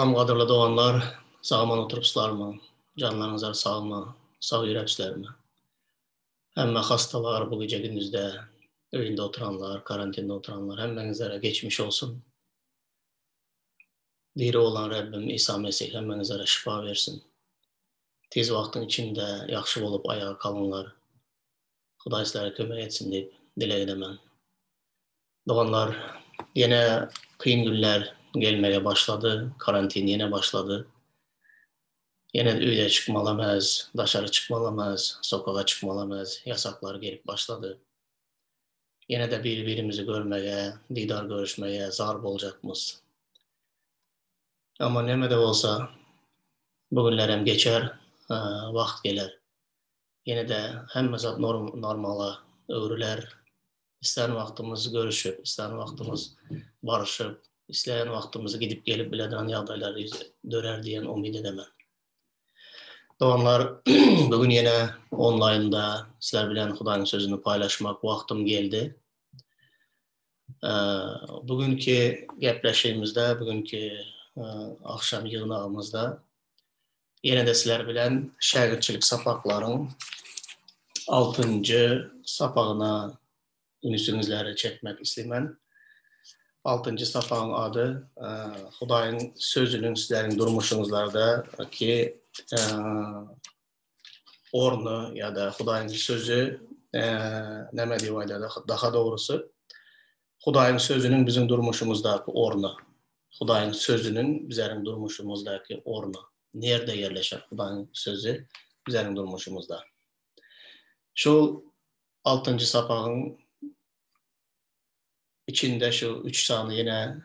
Salam qadırlı doğanlar, sağman oturupsuzlarmı? Canlarınızlar sağmı? Sağ yürəpsizlərmi? Həmmə hastalar bu gece gündüzdə, evinde oturanlar, karantinada oturanlar, həmmənizlərə geçmiş olsun. Diri olan Rabbim İsa Mesih həmmənizlərə şifa versin. Tez vaxtın içində yaxşı olub ayağa kalınlar. Xuday sizlərə kömək etsin deyib dilək edəmən. Doğanlar, yine kıyın günler gelmeye başladı. Karantin yine başladı. Yine de üyde çıkmalamaz, dışarı çıkmalamaz, sokağa çıkmalamaz, yasaklar gelip başladı. Yine de birbirimizi görmeye, didar görüşmeye zarb olacakmız. Ama ne de olsa bugünlerem geçer, vaxt gelir. Yine de hem zat normala öğrüler. İsteyen vaxtımız görüşüp, isteyen vaxtımız barışıp, isteyen vaxtımızı gidip gelip bileden yağdayları dörer diyen umid edemem. Doğanlar, bugün yine online'da sizler bilen Xudayın sözünü paylaşmak vaxtım geldi. Bugünkü gepleşimizde, bugünkü akşam yığınağımızda yine de sizler bilen şagirdçilik sapakların 6. sapağına ünüsünüzləri çəkmək istəyirəm. 6. sapağın adı Xudayın sözünün sizlərin durmuşunuzlarda ki ornu ya da Xudayın sözü nəmə divayda daha doğrusu Xudayın sözünün bizim durmuşumuzdaki ornu. Xudayın sözünün bizlerin durmuşumuzdaki ornu. Nerede yerleşir Xudayın sözü bizlerin durmuşumuzda? Şu 6. sapağın İçinde şu 3 tane yine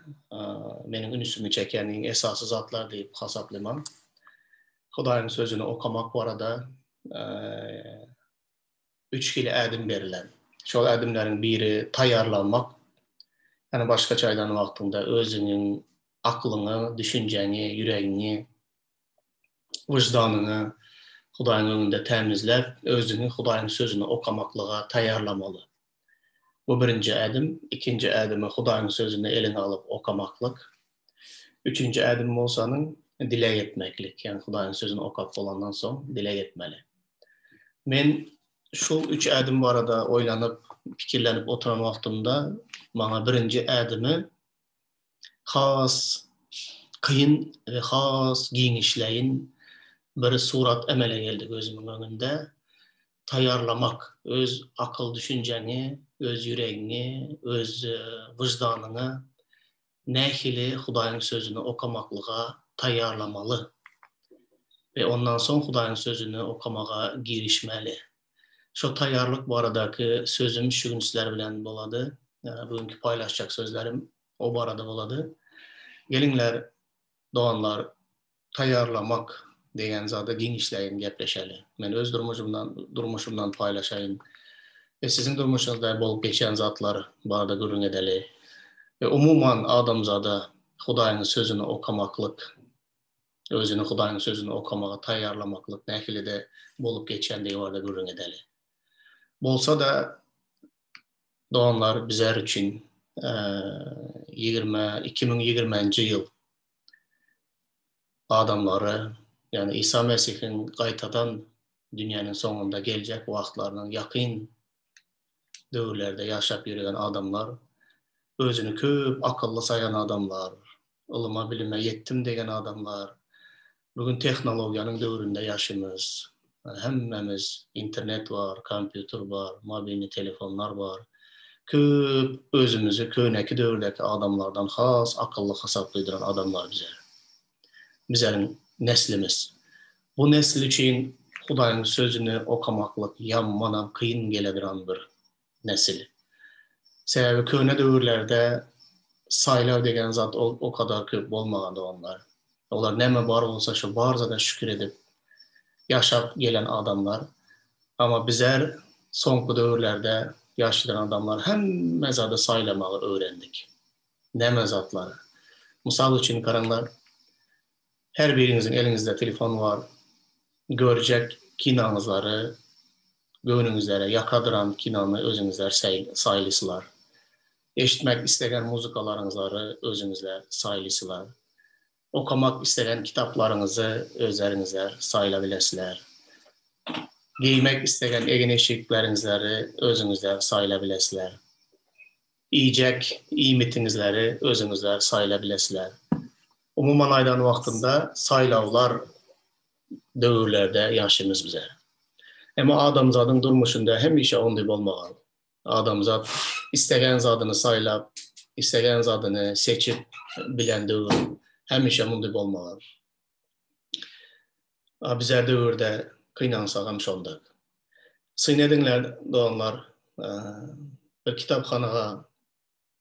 benim ünüsümü çekenin esası zatlar deyip hesaplamam. Xudayın sözünü okumak bu arada 3 kilo ədim verilen. Şu ədimlerin biri tayarlanmak. Yani başka çaydan vaxtında özünün aklını, düşünceni, yüreğini, vicdanını Xudayın önünde temizler, özünü Xudayın sözünü okumaklığa tayarlamalı. Bu birinci ədim. İkinci ədimi Xudayın sözünü eline alıp okumaklık. Üçüncü ədim olsanın dilek etmeklik. Yani Xudayın sözünü okap olandan sonra dilek etmeli. Ben şu 3 ədim bu arada oylanıp, fikirlenip oturan vaxtımda bana birinci ədimi xas, kıyın ve xas giyinişleyin bir surat əmələ geldi gözümün önünde. Tayarlamak, öz akıl düşünceni, öz yüreğini, öz vicdanını nehili Xudayın sözünü okumaklığa tayarlamalı. Ve ondan sonra Xudayın sözünü okumağa girişmeli. Şu tayarlık bu aradaki sözüm şu gün sizler bilen boladı. Bugünkü paylaşacak sözlerim o bu arada boladı. Gelinler, doğanlar, tayarlamak degan zada genişleyin, gepleşeli. Ben öz durmuşumdan paylaşayım. Ve sizin durmuşunuzda bolup geçen zatlar barada görün edeli. Ve umuman adamzada Xudayın sözünü okumaklık, özünü Xudayın sözünü okumağa tayarlamaklık nehili de bolup geçen de barada görün edeli. Bolsa da doğanlar bizler için 2020 yıl adamları, yani İsa Mesih'in qaytadan dünyanın sonunda gelecek vaxtlarının yakın dövrlerde yaşap yürüyen adamlar, özünü köp akıllı sayan adamlar, ılıma bilime yettim degen adamlar, bugün teknolojiyanın dövründe yaşımız, hemmemiz internet var, kompüter var, mobilni telefonlar var, köp özümüzü köneki dövrdeki adamlardan xas akıllı hesaplaydıran adamlar bizlerin neslimiz. Bu nesil için Xudayın sözünü okumaklık yanmanan kıyın gelebilen bir nesil. Sebebi köne dövrlerde saylar degen zat o kadar köp olmagandı onlar. Onlar neme var olsa şu barza da şükür edip yaşap gelen adamlar. Ama bizler sonku dövrlerde yaşayan adamlar hem mezada saylamağı öğrendik. Neme zatları. Misal için karanlar, her birinizin elinizde telefon var. Görecek kinanızları, gönlünüzlere yakadıran kinanı özünüzler saylısılar. Eşitmek istegen muzikalarınızları özünüzler saylısılar. Okumak istenen kitaplarınızı özlerinizler sayılabilirsiniz. Giymek istenen eşiklerinizleri özünüzler sayılabilirsiniz. Yiyecek, iyi mitinizleri özünüzler sayılabilirsiniz. Umuman aydan vaxtında saylavlar dövrlerde yaşımız bize. Ama adamzadın durmuşunda hemişe ondib olmalı. Adamzad istegen zadını saylap, istegen zadını seçip bilen dövr hemişe ondib olmalı. Bizler dövrde kıynansağım şondak. Sıynedinler doğanlar, bir kitapxanaga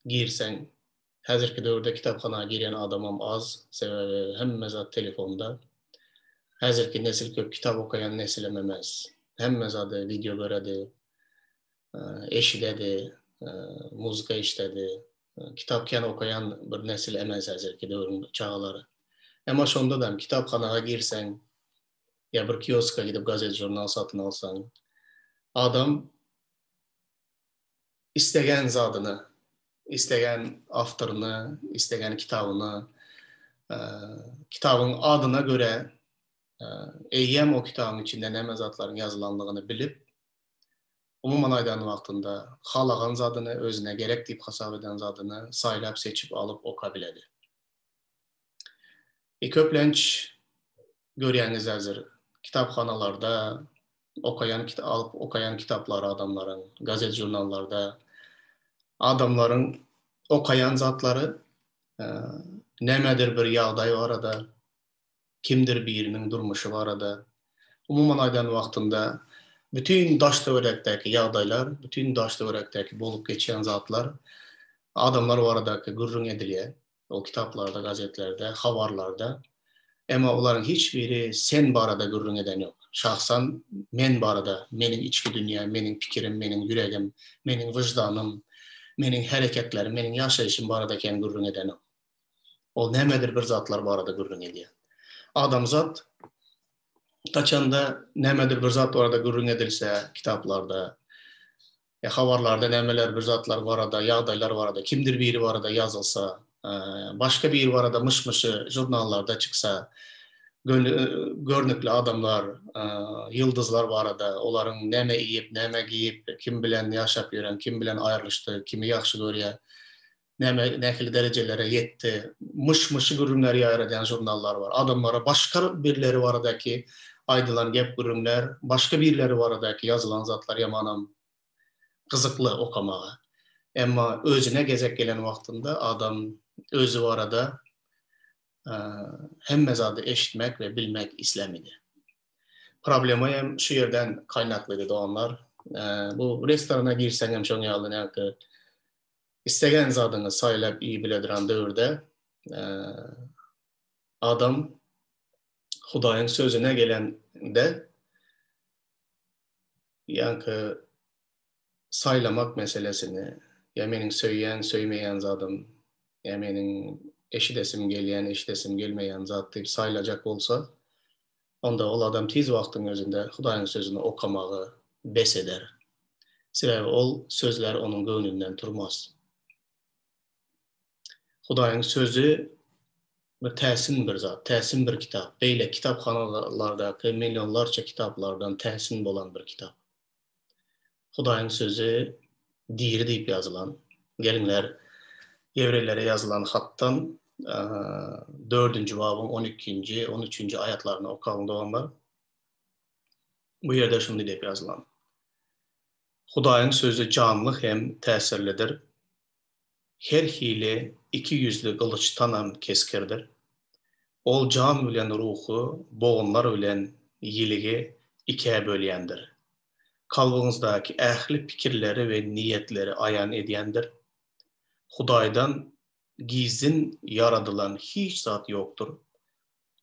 girsen, hazırki dövrde kitapxanaga giren adamım az, sebebi hemme zat telefonda. Hazırki nesil köp kitap okuyan nesil ememez. Hemme zadı video göredi, eşidedi, muzika işledi. Kitapken okuyan bir nesil emez hazırki dövrün çağları. Ama şonda da kitapxanaga girsen, ya bir kioska gidip gazete jurnal satın alsan, adam istegen zadını, istegen avtorunu, istegen kitabını, kitabın adına göre eyyem o kitabın içinde neme zatların yazılanlığını bilip, umuman aydan vaxtında xalağan zadını, özüne gerek deyip hesab eden zadını saylap seçip alıp okabiledi. Köplenç görýäňiz hazır kitapxanalarda alıp okayan kitapları adamların, gazete jurnallarda adamların okayan zatları nemedir bir yağday var arada, kimdir birinin durmuşu var arada. Umuman aydan vaxtında bütün daş döwrekteki yağdaylar, bütün daş döwrekteki bolup geçen zatlar adamlar o aradaki gurrun edilýär. O kitaplarda, gazetelerde, habarlarda. Ama onların hiçbiri sen barada gurrun eden yok. Şahsan men barada, menin içki dünya, menin pikirim, menin yüregim, menin vicdanım, menin hareketlerim, menin yaşayışım baradayken gurrun eden yok. O nemedir bir zatlar barada gurrun edýär. Adamzat taçanda nemedir bir zat orada gurrun edilse kitaplarda, habarlarda nemeler bir zatlar barada, yağdaylar barada, kimdir biri barada yazılsa, başka bir barada mışmışı jurnallarda çıksa, görnükli adamlar, yıldızlar var arada, onların neme yiyip, neme giyip, kim bilen yaşap yören, kim bilen ayrılıştı, kimi yaxşı görüyor, nekili derecelere yetti, mışmışı gürümler yayradan jurnallar var. Adamlara başka birileri var aradaki aydılan gep gürümler, başka birileri var aradaki yazılan zatlar yamanam kızıklı okamağa. Ama özüne gezek gelen vaxtında adam özü var arada, hemme zadı eşitmek ve bilmek islemidi. Problemi hem şu yerden kaynaklıydı doğanlar. Bu restorana girsen hem şonu yaldın ki istegen zadını saylap iyi bilediren dövrde adam Hudayın sözüne gelende yani saylamak meselesini ya menin söyleyen söylemeyen zadım ya menin eşidesim geleyen eşidesim gelmeyen zat deyip sayılacak olsa onda ol adam tiz vaxtın özünde Hudayın sözünü okamağı bes eder. Sebebi ol sözler onun gönlünden turmaz. Hudayın sözü bir täsin bir zat, täsin bir kitap. Beyle kitapxanalardaki milyonlarca kitaplardan täsin bolan bir kitap. Hudayın sözü diri deyip yazılan, gelinler Yevrelere yazılan hattan 4. babın 12. 13. ayatlarını okalım doğanlar. Bu yerde şunu deyip yazılan. Hudayın sözü canlı hem tesirlidir. Her hili iki yüzlü kılıçtan keskirdir. Ol can bilen ruhu, boğunlar bilen yiligi ikiye bölyendir. Kalbinizdaki ähli pikirleri ve niyetleri ayan edyendir. Hudaydan gizin yaradılan hiç zat yoktur.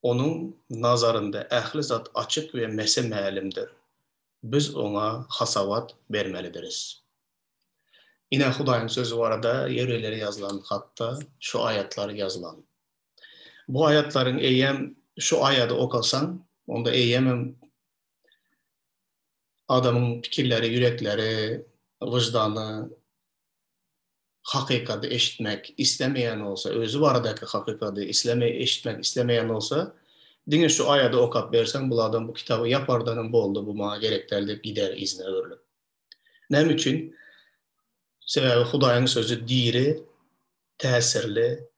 Onun nazarında ähli zat açık ve mesemelimdir. Biz ona hasavat vermelidiriz. Yine Hudayın sözü var da yerleri yazılan hatta şu ayetler yazılan. Bu ayetlerin eyyem şu ayeti okalsan, onda eyyemem adamın fikirleri, yürekleri, vicdanı, hakikati eşitmek istemeyen olsa, özü varadaki hakikati eşitmek istemeyen olsa, dine şu ayada okap versen, bu adam bu kitabı yapardanın bu oldu, bu bana gereklerdi, gider izne örülür. Nem üçün? Sebebi Hudayın sözü diri, tesirli,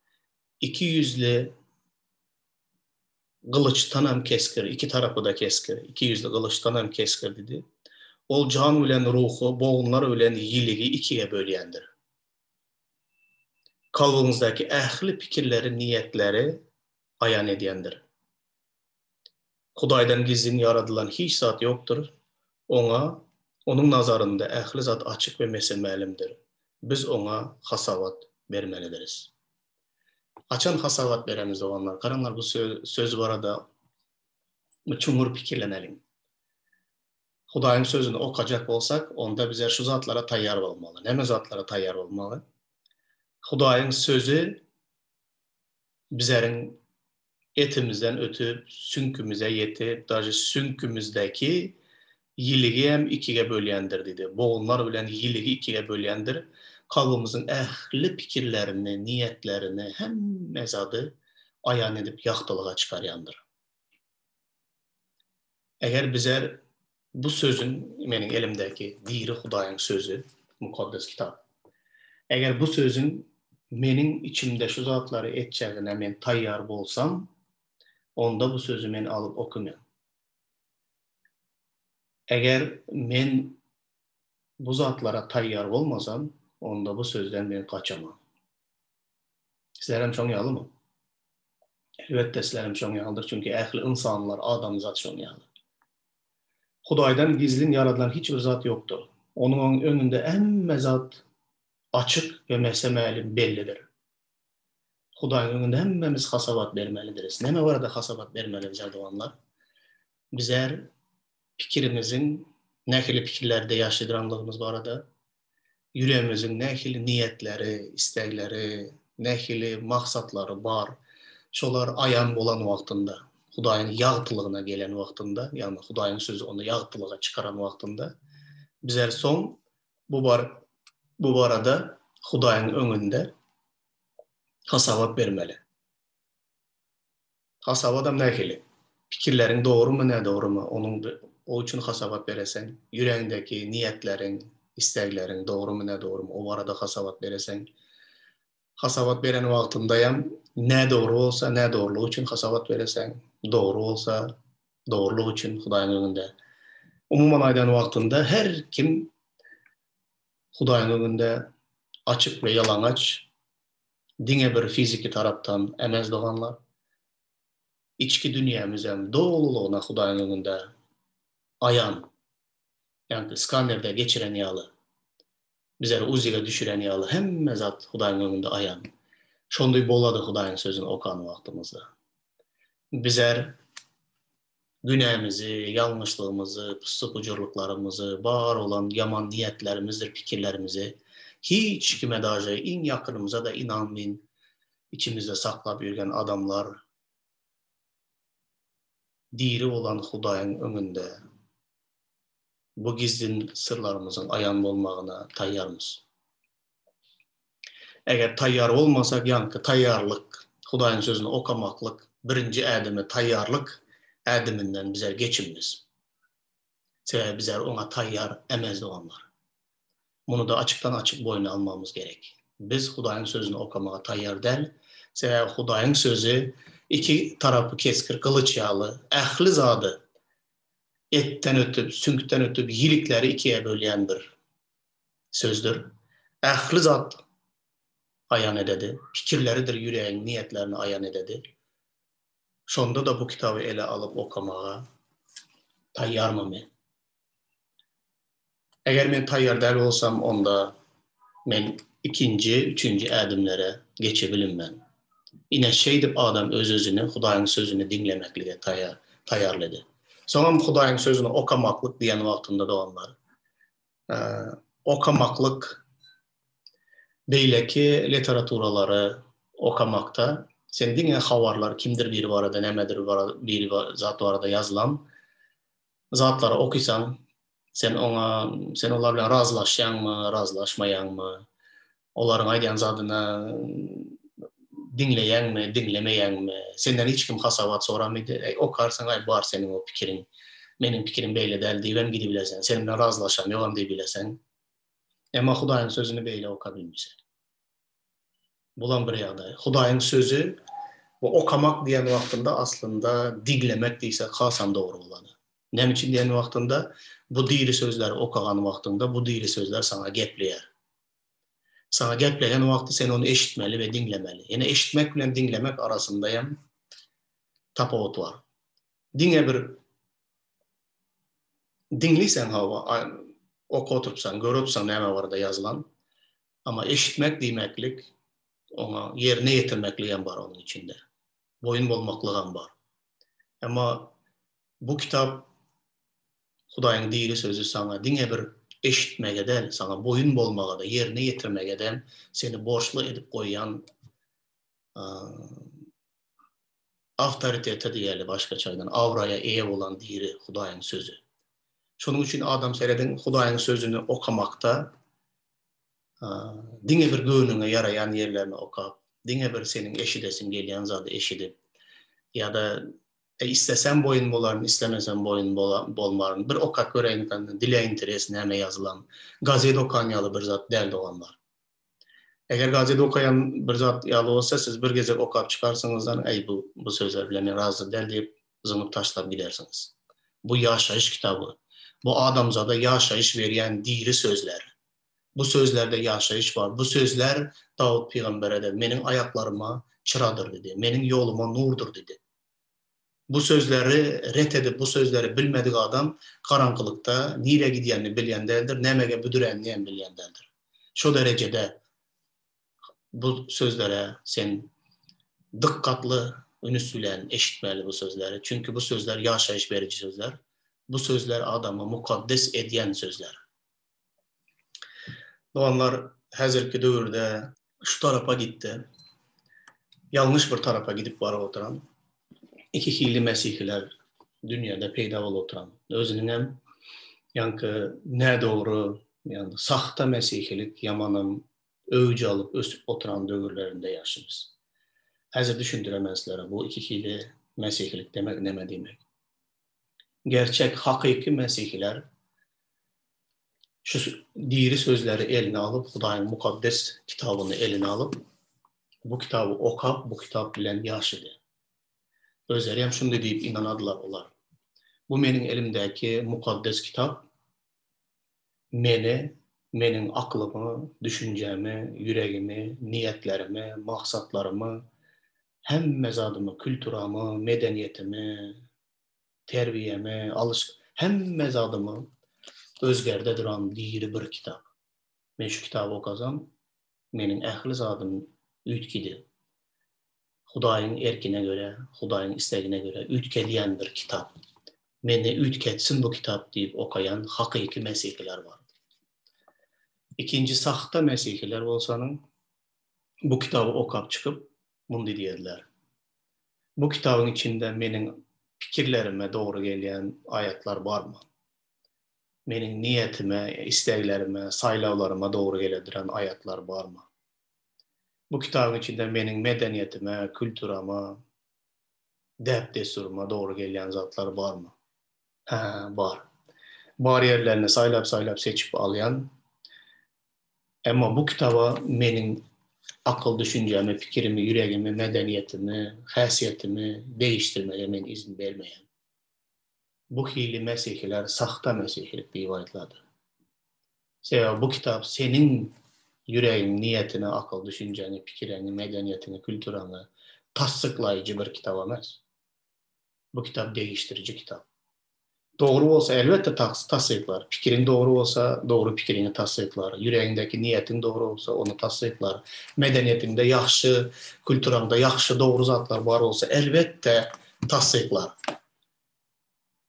iki yüzlü, kılıçtan hem keskir, iki tarafı da keskir, iki yüzlü kılıçtan hem keskir dedi. Ol can ölen ruhu, boğunlar ölen yiligi ikiye bölyendir. Kalbimizdeki ehli fikirleri, niyetleri ayan ediyendir. Hudaydan gizlin yaradılan hiç zat yoktur. Onun nazarında ehli zat açık ve meselmelimdir. Biz ona hasavat vermelidiriz. Açan hasavat veremiz olanlar. Karanlar bu söz var da çumur fikirlenelim. Hudayın sözünü okacak olsak, onda bize şu zatlara tayyar olmalı. Ne zatlara tayyar olmalı? Hudayın sözü bizlerin etimizden ötüp sünkümüze yetip, dahi sünkümüzdeki yiligi hem ikiye bölyendir dedi. Boğunlar bilen yiligi ikiye bölyendir. Kalbimizin ehli fikirlerini, niyetlerini hem mezadı ayan edip yaktılığa çıkaryandır. Eğer bizler bu sözün, benim elimdeki diri Hudayın sözü, mukaddes kitap, eğer bu sözün benim içimde şu zatları etçeğine men tayyar bolsam, onda bu sözü men alıp okumayam. Eğer men bu zatlara tayyar olmasam, onda bu sözden ben kaçamam. Sizlerim çok yalı mı? Elbette sizlerim çok yalıdır. Çünkü ehli insanlar, adam zat çok yalı. Hudaydan gizlin yaradılan hiçbir zat yoktur. Onun önünde emme zat açık ve mesemeli bellidir. Hudayın önünde hemmemiz hasabat vermelidiriz. Neme var da hasabat vermeliyiz erdoğanlar? Bizler fikrimizin nekili fikirlerde yaşadıranlığımız var da, yüreğimizin nekili niyetleri, istekleri, nekili maksatları var. Şolar ayan olan vaktinde, Hudayın yağıtılığına gelen vaktinde, yani Hudayın sözü onu yağıtılığa çıkaran vaktinde, bizler son bu arada Hudayın önünde hasabat vermeli. Hasabat hem nekili. Fikirlerin doğru mu ne doğru mu? O için hasabat veresen, yüreğindeki niyetlerin, isteklerin doğru mu ne doğru mu? O arada hasabat veresen, hasabat veren vaktindayım, ne doğru olsa ne doğruluğu için hasabat veresen, doğru olsa doğruluğu için Hudayın önünde. Umuman aydan vaktinde her kim Hudayın önünde açık ve yalanaç, dine bir fiziki taraftan emez doğanlar, içki dünyamızın doğruluğuna Hudayın önünde ayan, yani skannerde geçiren yalı, bizleri uziga düşüren yalı, hem mezat Hudayın önünde ayan. Şonday boladı Hudayın sözünü okan vaktimizde. Bizler günahımızı, yanlışlığımızı, sıkıcılıklarımızı, var olan yaman niyetlerimizdir, fikirlerimizi hiç kime dahi en yakınımıza da inanmayın, içimizde saklap yürgen adamlar diri olan Hudayın önünde bu gizlin sırlarımızın ayan olmağına tayyarmız. Eğer tayyar olmasak, yankı tayyarlık, Hudayın sözünü okamaklık, birinci adımı tayyarlık adımından bizler geçimiz. Sebebi bizler ona tayyar emez olanlar. Bunu da açıktan açık boyuna almamız gerek. Biz Hudayın sözünü okamaya tayyar değil, sebebi Hudayın sözü iki tarafı keskir, kılıç yağlı, ehli zadı, etten ötüp, sünkten ötüp, yilikleri ikiye bölyen bir sözdür. Ehli zat ayan ededi, fikirleridir yüreğin niyetlerini ayan ededi. Şonda da bu kitabı ele alıp okamaya tayyar mı men? Eğer men tayyar değil olsam, onda men ikinci, üçüncü adımlara geçebilim ben. Yine şeydip adam öz-özünü, Hudayın sözünü dinlemekliğe tayyarladı. Sonra Hudayın sözünü okamaklık diyen vaktinde doğanlar. Okamaklık beyleki literaturaları okamakta, sen dine havarlar kimdir bir varada, nemedir bir zat varada yazılan zatları okuysan, sen onlar bilen razılaşyan mı, razılaşmayan mı? Onların aydan zadına dinleyen mi, dinlemeyen mi? Senden hiç kim hasavat soramıydı. Okarsan ay bar senin o pikirin. Benim pikirim beyle del deyivem gidi bilesen. Seninle razılaşam, yoğam diye bilesen. Ama Hudayın sözünü beyle okabilmişsin. Bulan bir yağda. Hudayın sözü bu okamak diyen vaktında aslında diglemek deyse kasan doğru olanı. Nem için diyen vaktında bu diri sözleri okagan vaktında bu diri sözler sana gepleyer. Sana gepleyen vakti sen onu eşitmeli ve dinlemeli. Yani eşitmek ile dinlemek arasında hem tapavut var. Dinle bir dinliysen hava oku oturupsan, görüpsan neme var da yazılan. Ama eşitmek demeklik ona yerine yetirmekliğen var onun içinde. Boyun bolmaklığın var. Ama bu kitap Hudayın diri sözü sana dinle bir eşitmegeden, sana boyun bolmağa da yerine yetirmegeden seni borçlu edip koyan avtoritete diyeli başka çaydan avraya ev olan diri Hudayın sözü. Şunun için adam seyredin Hudayın sözünü okamakta dine bir göğününe yarayan yerlerini okap, dine bir senin eşidesin geliyen zadı eşidip ya da istesen boyun boların, istemesen boyun bolmarın. Bir okak göreyin dile interesine hemen yazılan gazete okan yalı bir zat derdi olanlar. Eğer gazete okayan bir zat yalı olsa siz bir gece okap çıkarsanızdan bu sözler bile razı del deyip zımıp taşlap gidersiniz. Bu yaşayış kitabı. Bu adamzada yaşayış veren diri sözler. Bu sözlerde yaşayış var. Bu sözler Davud Peygamber'e de benim ayaklarıma çıradır dedi. Benim yoluma nurdur dedi. Bu sözleri ret edip bu sözleri bilmedik adam karanlıkta nereye gidiyenini bilyen değildir, nemege büdürenleyen bilyen değildir. Şu derecede bu sözlere sen dikkatli ünüsülen eşitmeli bu sözleri. Çünkü bu sözler yaşayış verici sözler. Bu sözler adamı mukaddes ediyen sözler. Doğanlar hazırki dövrde şu tarafa gitti. Yanlış bir tarafa gidip var oturan. İki hili Mesihiler dünyada peyda ol oturan. Özünün hem yankı ne doğru, yani sahta Mesihilik yamanın övücü alıp ösüp oturan dövrlerinde yaşımız. Hazır düşündüremezler bu iki hili Mesihilik demek ne demek. Gerçek, hakiki Mesihiler şu diri sözleri eline alıp, Hudayın mukaddes kitabını eline alıp, bu kitabı okap, bu kitap bilen yaşıdı. Özleri hem şunu deyip inanadılar olar. Bu benim elimdeki mukaddes kitap, benim aklımı, düşüncemi, yüreğimi, niyetlerimi, maksatlarımı, hem mezadımı, kültürümü, medeniyetimi, terbiyemi, hem mezadımı özgerde duran diri bir kitap. Ben şu kitabı okazam, benim ehli zadım ütkidi. Hudayın erkine göre, Hudayın isteğine göre ütkediyen bir kitap. Meni ütketsin bu kitap deyip okayan hakiki Mesihiler var. İkinci sahta Mesihiler olsanın bu kitabı okap çıkıp bunu diyediler. Bu kitabın içinde benim fikirlerime doğru gelen ayetler var mı? Benim niyetime, isteklerime, saylavlarıma doğru gelen ayetler var mı? Bu kitabın içinde benim medeniyetime, kültürüme, desuruma doğru gelen zatlar var mı? Var. Bariyerlerini saylap seçip alayan ama bu kitaba benim akıl düşüncemi, fikrimi, yüreğimi, medeniyetimi, hasiyetimi değiştirmeye men izin vermeyen. Bu hili Mesihiler sahta Mesihilik rivayetladı. Bu kitap senin yüreğin, niyetini, akıl düşünceni, fikrini, medeniyetini, kültürünü tasdiklayıcı bir kitap olmaz. Bu kitap değiştirici kitap. Doğru olsa elbette tasdiklar. Fikrin doğru olsa doğru fikrini tasdiklar. Yüreğindeki niyetin doğru olsa onu tasdiklar. Medeniyetinde yaxşı, kültüründe yaxşı doğru zatlar var olsa elbette tasdiklar.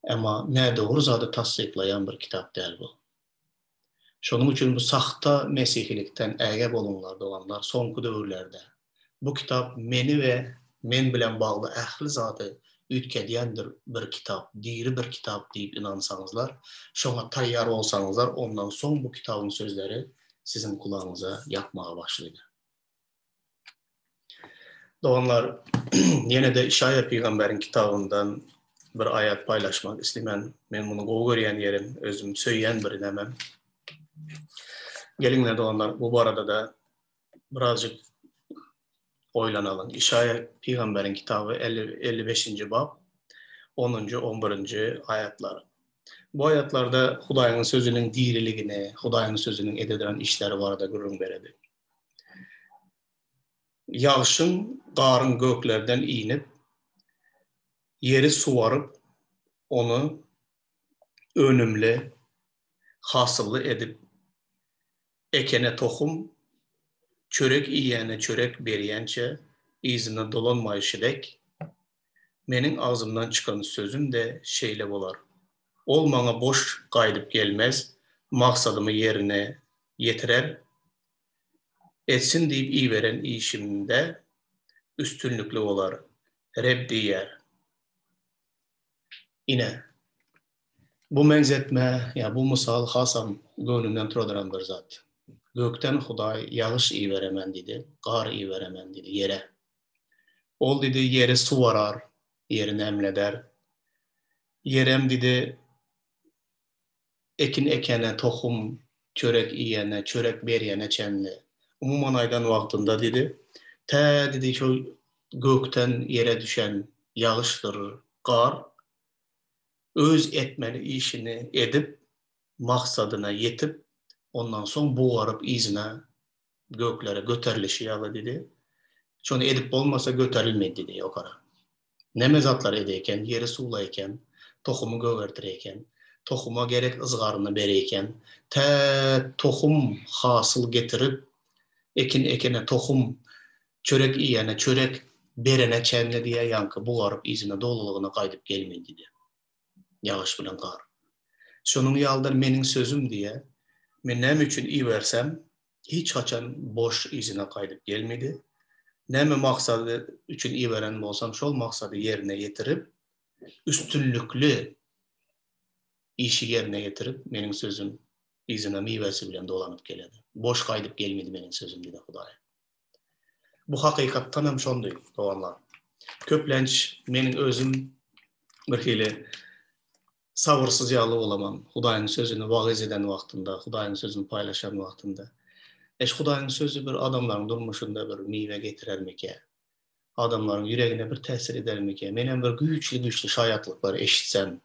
Ama ne doğru zatı tasdiklayan bir kitap değil bu. Şunun için bu sahta Mesihilikten əgəb olanlar sonku dövrlerde. Bu kitap meni ve men bilen bağlı ehli zatı ütkediyendir bir kitap, diri bir kitap deyip inansanızlar, şuna tayyar olsanızlar, ondan son bu kitabın sözleri sizin kulağınıza yakmaya başlaydı. Doğanlar yine de İşaya Peygamber'in kitabından bir ayet paylaşmak istemem. Ben bunu görýän yerim, özüm söýýän bir nemem. Gelinler doğanlar, bu arada da birazcık oylanalım. İşaya Peygamber'in kitabı 55. bab, 10. 11. ayetler. Bu ayetlarda Hudaýyň sözünün diriligini, Hudaýyň sözünün ededilen işleri barada görüň beredi. Yağışın garın göklerden inip, yeri suvarıp, onu önümlü, hasıllı edip, ekene tohum, çörek iyiyene çörek berýänçe, izine dolanmayışıdek, menin ağzımdan çıkan sözüm de şeyle bolar. Ol maňa boş gaýdyp gelmez, maksadymy yerine yetirer, etsin diýip iýberen işimde üstünlükli bolar. Reb diýer. Ine bu menzetme, ya bu misal hasam gönlümden turadıran bir zat. Gökten Hudaý yağış iýberemen dedi, gar iýberemen dedi yere. Ol dedi yeri suvarar, yerini emleder. Yerem dedi ekin ekene tohum, çörek iyene, çörek berýene çenli. Umuman aydan wagtynda dedi, tä dedi şu gökten yere düşen yağışdır, gar öz etmeli işini edip maksadyna yetip ondan soň buğarıp izine göklere göterilişi ýaly dedi. Şonu edip bolmasa göterilmedi dedi okara. Neme zatlar edeyken, yeri suwlayken, tohumu gögertireyken, tohuma gerek ızgaryny bereyken, tä tohum hasıl getirip ekin ekene tohum, çörek iyene çörek berene çenle diye yankı buğarıp izine doluluğuna kaydıp gelmedi dedi. Yağış bilen gar. Şonun ýaldan menin sözüm diye, men näme üçin iýbersem, hiç haçan boş izine kaydıp gelmedi. Näme maksady üçin iýberen bolsam, şol maksady yerine yetirip, üstünlükli işi yerine getirip, menin sözüm izine miwesi bilen dolanyp geledi. Boş kaydıp gelmedi menin sözüm dedi Hudaý. Bu hakykatdan hem şonday doğanlar. Köplenç menin özüm bir hili sabırsız ýaly bolamam. Hudaýyň sözüni wagyz eden wagtynda, Hudaýyň sözüni paylaşan wagtynda. Hudaýyň sözü bir adamlaryň durmuşynda bir miwe getirermike? Adamlaryň ýüregine bir täsir edermike? Menen bir güýçli şaýatlyklar eşitsem,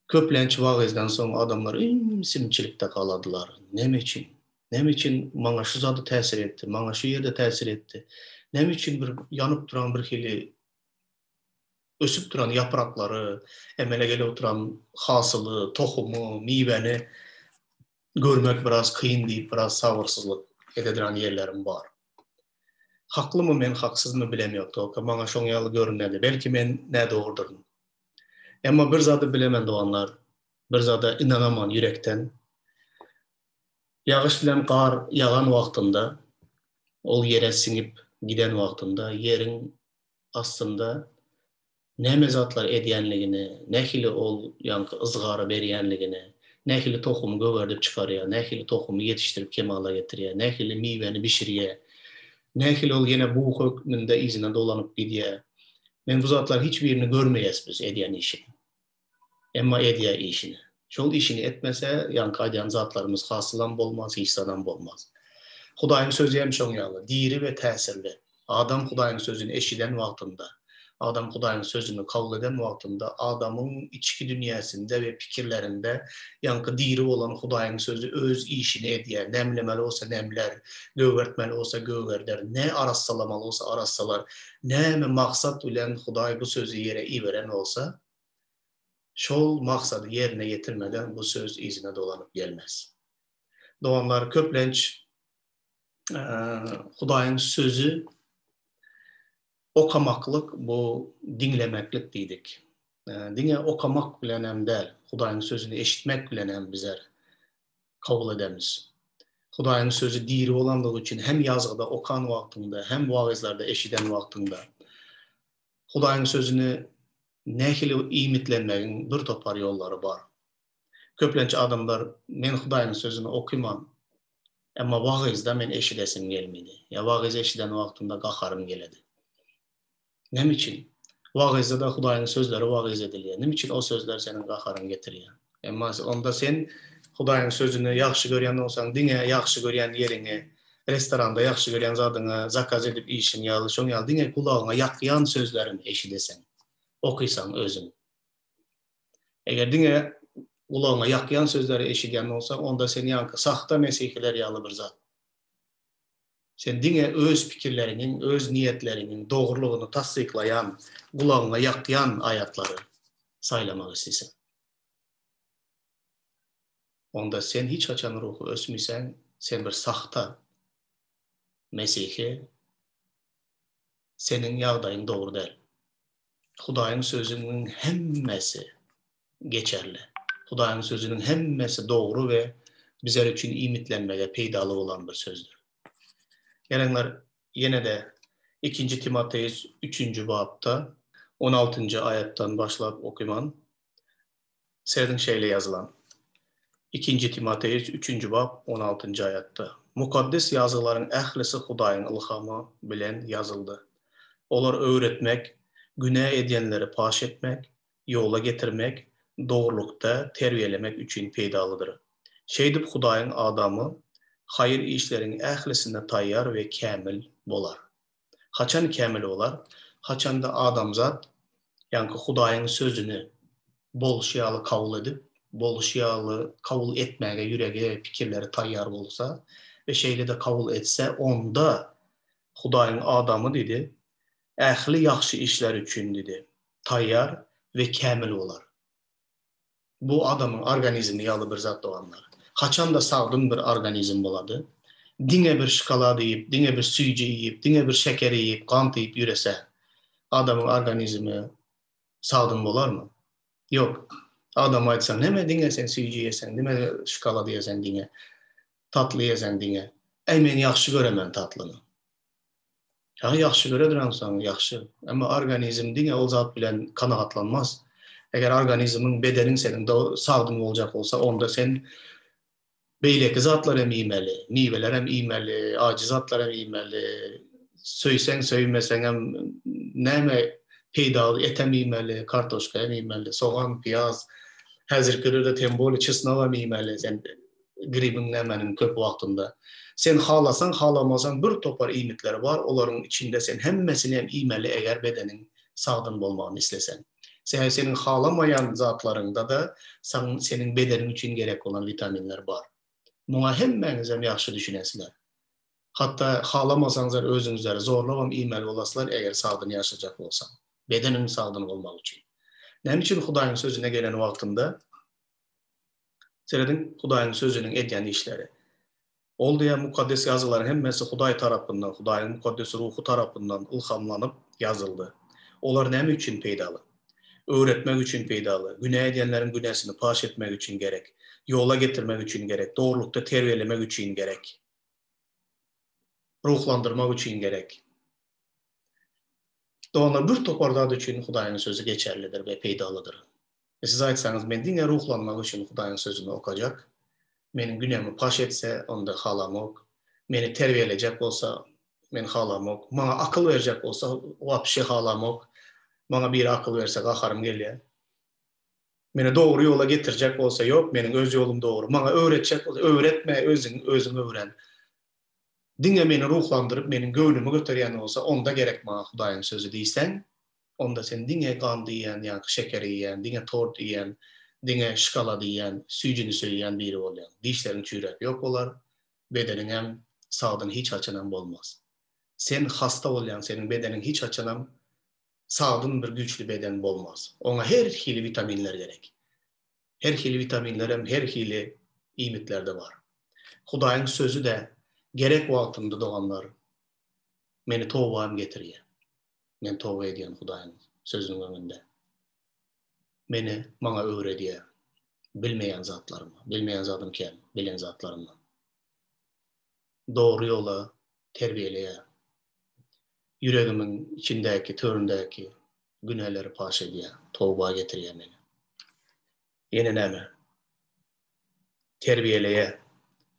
köplenç wagyzdan soň adamlar simçilikde kaladylar. Näme üçin? Näme üçin maňa şu zady täsir etdi? Maňa şu ýerde täsir etdi? Näme üçin bir ýanyp duran bir hili ösüp duran yapraklary, emele gelip oturan hasyly, tohumu, miweni görmek biraz kıyın diýip biraz sabırsızlyk edediren yerlerim bar. Haklymy men, haksızmy bilemýok. Maňa şoň ýaly görünedi. Belki men näde dogurdum. Emma bir zady bilemen doğanlar, bir zada inanaman yürekten. Yağış bilen gar ýagan wagtynda, ol yere siňip giden wagtynda yerin astynda näme zatlar edýänligini, nähili ol ýanky ızgary berýänligini, nähili tohumy göwerdip çykarýar, nähili tohumy ýetişdirip kemala getirýär, nähili miweni bişirýär, nähili ol ýene bu hökmünde izine dolanyp gidýär. Men bu zatlar hiçbirini görmeýäsmiz edýän işini. Emma edýär işini. Şol işini etmese ýanky aýdan zatlarymız hasylan bolmaz, hiçsadan bolmaz. Hudaýyň sözü hem şoň ýaly, diri we täsirli. Adam Hudaýyň sözüni eşiden wagtynda, adam Hudaýyň sözüni kabul eden wagtynda adamyň içki dünýäsinde we pikirlerinde ýanky diri bolan Hudaýyň sözü öz işini edýär. Nämlemeli bolsa nämler, göwertmeli bolsa göwerder, ne arasssalamaly bolsa arassalar, näme maksat bilen Hudaý bu sözü ýere iýberen bolsa, şol maksady yerine yetirmeden bu söz izine dolanyp gelmez. Doğanlar köplenç Hudaýyň sözü okamaklyk, bu dinlemeklik diýdik. Diňe okamak bilen hem däl, Hudaýyň sözüni eşitmek bilen hem bizler kabul edemiz. Hudaýyň sözü diri bolandygy üçin hem ýazgyda okan wagtynda, hem wagyzlarda eşiden wagtynda Hudaýyň sözüni nähili iýmitlenmegiň bir topar ýollary bar. Köplenç adamlar men Hudaýyň sözüni okuman, Ama vağızda men eşidesim gelmedi. Ya vağız eşiden vaktında qaharım geledi. Nem için? Vağızda da Hudaýyň sözleri vağız edilýär. Nem için o sözler senin qaharın getirýär? Emma onda sen Hudaýyň sözüni ýaxşy görýän bolsaň, diňe ýaxşy görýän ýeriňe, restoranda ýaxşy görýän zadyňa zakaz edip işin ýaly, şoň ýaly diňe kulagyňa ýakýan sözlerini eşidesen, okuýsaň özüň. Eger diňe kulagyňa ýakýan sözleri eşidýän bolsaň, onda sen ýanky sahta mesihiler ýaly bir zat. Sen diňe öz pikirleriniň, öz niýetleriniň dogrulygyny tasdiklayan, kulagyňa ýakýan aýatlary saýlamak isleseň. Onda sen hiç açan ruhu ösmüsen, sen bir sahta Mesihi, senin ýagdaýyň dogry däl. Hudaýyň sözüniň hemmesi geçerli. Hudaýyň sözüniň hemmesi dogry we bizler üçin imitlenmege peýdaly bolan bir sözdür. Geleňler ýene de 2. Timoteus 3. babda 16. aýatdan başlap okuýman. Serdiň şeýle ýazylan. 2. Timoteus 3. bab 16. aýatda. Mukaddes ýazylaryň ählisi Hudaýyň ilhamy bilen ýazyldy. Olar öwretmek, günä edýänleri paş etmek, ýola getirmek, dogrulukda terbiýelemek üçin peýdalydyr. Şeýdip Hudaýyň adamy hayır işleriň ählisine taýýar we kämil bolar. Haçan kämil bolar? Haçanda adamzat ýanky Hudaýyň sözüni bolşýaly kabul edip, bolşýaly kabul etmäge ýüregi, pikirleri taýýar bolsa ve şeýle de kabul etse, onda Hudaýyň adamy dedi, ähli ýaxşy işler üçin dedi, taýýar we kämil bolar. Bu adamın organizmi ýaly bir zat doganlar. Haçan da sagdym bir organizm bolady. Diňe bir şokolady ýyp, diňe bir süýji ýyp, diňe bir şeker ýyp, gant ýyp ýürese, adamın organizmi sagdym bolarmy? Ýok. Adam aýtsa, "Näme diňe sen süýji ýesen, näme şokolady ýesen diňe, tatly ýesen diňe?" "Ey men ýaxşy göremen tatlyny." "Ha, ýaxşy göredirňsən, ýaxşy. Emma organizm diňe ol zat bilen kanagatlanmaz. Eger organizmiň, bedeniň senin sagdym boljak bolsa, onda sen beýleki zatlar hem iýmeli, miweler hem iýmeli, ajizatlar hem iýmeli, söýseň, söýmeseň hem näme peýda etem iýmeli, kartoşka hem iýmeli, soğan, piyaz, häzirki döwürde temboli çysnaw hem iýmeli, sen gribiň nämenin köp wagtynda. Sen halasan, halamasan bir topar iýmitler bar, olaryň içinde sen hemmesini hem iýmeli eger bedeniň sagdym bolmagyny islesen. Senin halamayan zatlarında da senin bedenin için gerek olan vitaminler var. Buna hemmeniz hem yaxşı düşünesizler. Hatta halamasanızlar özünüzleri zorlamam iýmeli olasılar eger sagdyny ýaşajak bolsaň. Bedenin sagdyny bolmak üçin. Näme üçin Hudaýyň sözüne gelen wagtynda seredin Hudaýyň sözüniň edýän işleri. Ol diýen mukaddes ýazylaryň hemmesi Hudaý tarapyndan, Hudaýyň mukaddes ruhu tarapyndan ilhamlanyp ýazyldy. Olar näme üçin peýdaly? Öğretmek için peýdaly, günä edýänleriň günesini paş etmek için gerek, yola getirmek için gerek, doğrulukda terbiyelemek için gerek, ruhlandırmak için gerek. Doğanlar bir topardadı için Hudaýyň sözü geçerlidir ve peýdalydyr. Siz aýtsaňyz, men diňe ruhlanmak için Hudaýyň sözüni okajak, meniň günemi paş etse, onda halamok, meni terbiyelejek bolsa, men halamok, maňa akyl berjek bolsa, wapşy halamok, bana bir akıl verse qaharım gelýär. Meni doğru yola getirjek bolsa, yok, meniň öz yolum doğru. Bana öwretjek bolsa, öwretme, özüň öwren. Diňe meni ruhlandırıp, meniň göwnümi göterýän bolsa, onda gerek bana Hudaýyň sözü diýsen, onda sen diňe gand diýen, ýa şeker diýen, diňe tort diýen, diňe şokolady diýen, süýjini söýýän biri bolýar. Dişleriň çürep ýok bolar, bedeniň hem sagdyny hiç açanan bolmaz. Sen hasta bolýan, senin bedeniň hiç açanan sağdın bir güçlü beden bolmaz. Ona her hili vitaminler gerek. Her hili vitaminler hem her hili iýmitler de var. Hudaýyň sözü de gerek wagtynda doganlar meni towbam getirýär. Men towba edýän Hudaýyň sözüniň öňünde. Meni maňa öwredýär. Bilmeýän zatlaryma, bilmeýän zatym kem, bilen zatlaryma. Dogry ýola terbiyeleýär. Yüreğimin içindeki, töründeki günahları paş ediyor, tövbe getiriyor beni. Yine näme? Terbiyeleye,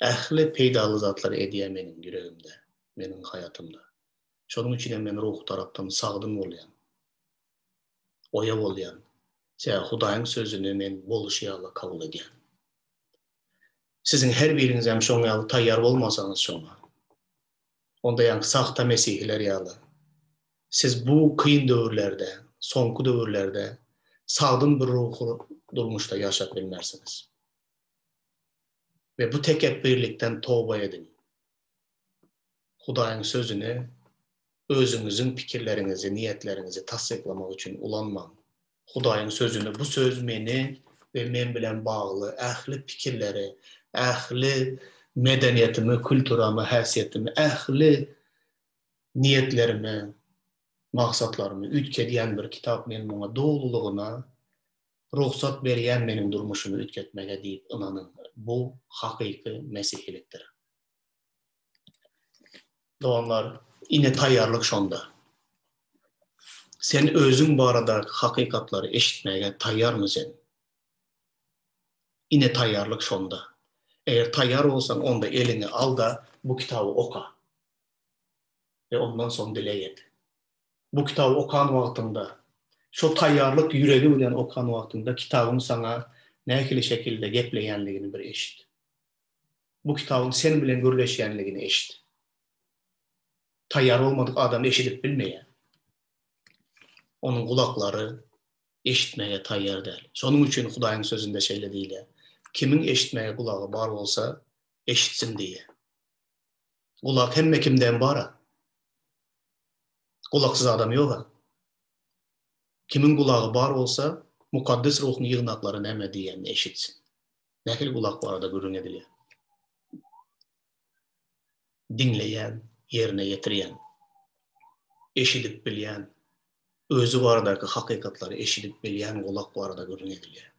ähli peýdaly zatlar edýär meniň ýüregimde, meniň hayatymda. Şonuň üçin men ruh tarapdan sagdym bolýan. Oya bolýan. Sen Hudaýyň sözüni men boluş ýaly kabul edýän. Sizin her biriniz hem şoňa ýaly taýýar bolmasaňyz şoňa. Onda ýa-ni sahta mesihler ýaly. Siz bu kıyın döwürlerde, soňky döwürlerde sagdym bir ruhy durmuşda ýaşap bilmersiniz. Ve bu tekebbürlikten tawba edin. Hudaýyň sözüni özüňiziň pikirlerinizi, niýetlerinizi tasdiklamak üçin ulanmaň. Hudaýyň sözüni, bu söz meni ve men bilen bagly ähli pikirleri, ähli medeniyetimi, külturamy, häsiýetimi, ähli niýetlerimi, maksatlarımı ütkedýän bir kitap men muňa doglulygyna ruhsat berýän meniň durmuşymy ütketmege diýip inanyň. Bu hakyky mesihlikdir. Doganlar, ine taýýarlyk şonda. Sen özüň barada hakykatlary eşitmege taýýarmysyň? Ine taýýarlyk şonda. Eger taýýar bolsaň, onda elini al da bu kitaby oka. Ve ondan soň dilek et. Bu kitabı okan wagtynda, şo taýýarlyk ýüregi bilen okan wagtynda kitabyň saňa nähili şekilde gepleýänligini bir eşit. Bu kitabyň sen bilen görleşýänligini eşit. Taýýar bolmadyk adam eşidip bilmeýär. Onuň gulaklary eşitmege taýýar däl. Şonuň üçin Hudaýyň sözünde şeýle diýilýär. Kimiň eşitmege gulagy bar bolsa, eşitsin diýe. Gulak hemme kimden bara? Gulaksız adam ýok. Kimin gulagy bar bolsa, mukaddes ruhyň ýygnaklary näme diýeni eşitsin. Nähili gulak barada görüň edilýär. Dinleýän, yerine ýetirýän, eşidip bilýän, özü baradaky hakykatlary eşidip bilýän gulak barada görüň edilýär.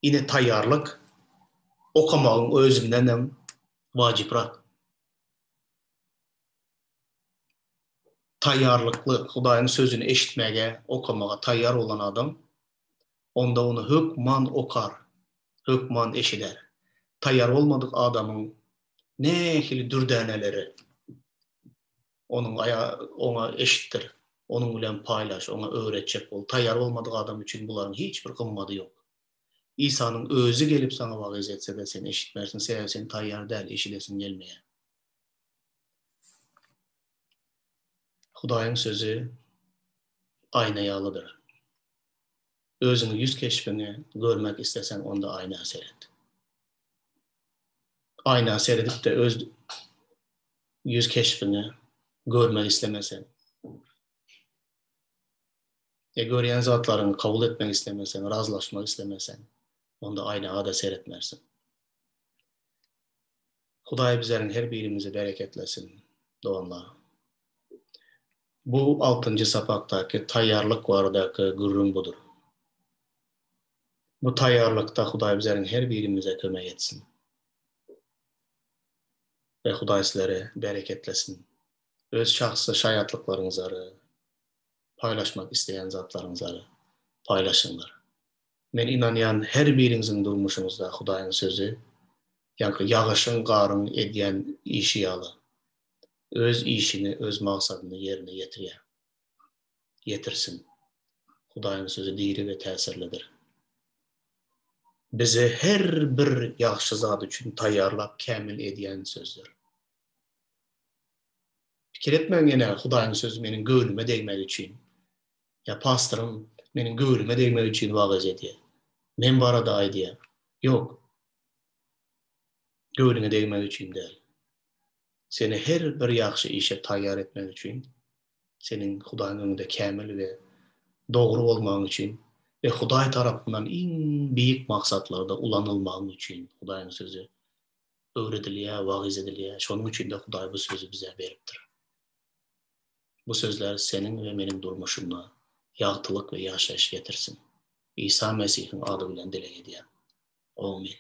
Ine taýýarlyk okamagyň özünden hem wajyprak. Taýýarlykly Hudaýyň sözüni eşitmege, okamaga taýýar olan adam, onda onu hökman okar, hökman eşider. Taýýar bolmadyk adamyň nähili dürdäneleri ona eşittir. Onun bilen paýlaş, ona öwretjek bol. Taýýar bolmadyk adam üçin bularyň hiç bir gymmaty ýok. İsa'nın özü gelip sana wagys etse de sen eşitmersin, sen taýýar däl, eşidesin gelmeýär. Hudaýyň sözü ayna ýalydyr. Özüňi ýüz keşpini görmek istesen onda ayna seyret. Ayna seyredip de öz ýüz keşpini görmek islemesen, görýän zatlaryny kabul etmek islemesen, razlaşmak islemesen, onda aynaga da seyretmersin. Hudaý bizleriň her birimizi bereketlesin, doganlar. Bu 6-njy sapakdaky taýýarlyk baradaky gürrüň budur. Bu taýýarlykda Hudaý bizleriň her birimize kömek etsin. Ve Hudaý sizleri bereketlesin. Öz şahsy şaýatlyklaryňyzary, paylaşmak isteyen zatlarınızı paylaşınlar. Men inanýan her biriniziň durmuşyňyzda Hudaýyň sözü, ýa-ni ýagyşyň garyn edýän işi ýaly, öz işini, öz maksadyny yerine ýetirýär. Ýetirsin. Hudaýyň sözü diri ve täsirlidir. Bizi her bir ýaxşy zat üçin taýýarlap kämil edýän sözdür. Pikir etmeň ene Hudaýyň sözü meniň göwnüme degmek üçin, ya pastorym meniň göwnüme degmek üçin wagys edýär. Men barada aýdýar. Yok. Göwnüme degmek üçin däl. Seni her bir ýaxşy işe taýýar etmek üçin, senin Hudaýyň öňünde kämil we dogry bolmagyň üçin ve Hudaý tarapyndan iň biýik maksatlarda ulanylmagyň üçin Hudaýyň sözü öwredilýär, wagys edilýär. Şonuň üçin de Hudaý bu sözü bize beripdir. Bu sözler senin ve meniň durmuşymda ýagtylyk we ýaşaýyş getirsin. İsa Mesihiň ady bilen dilek edýär. Amin.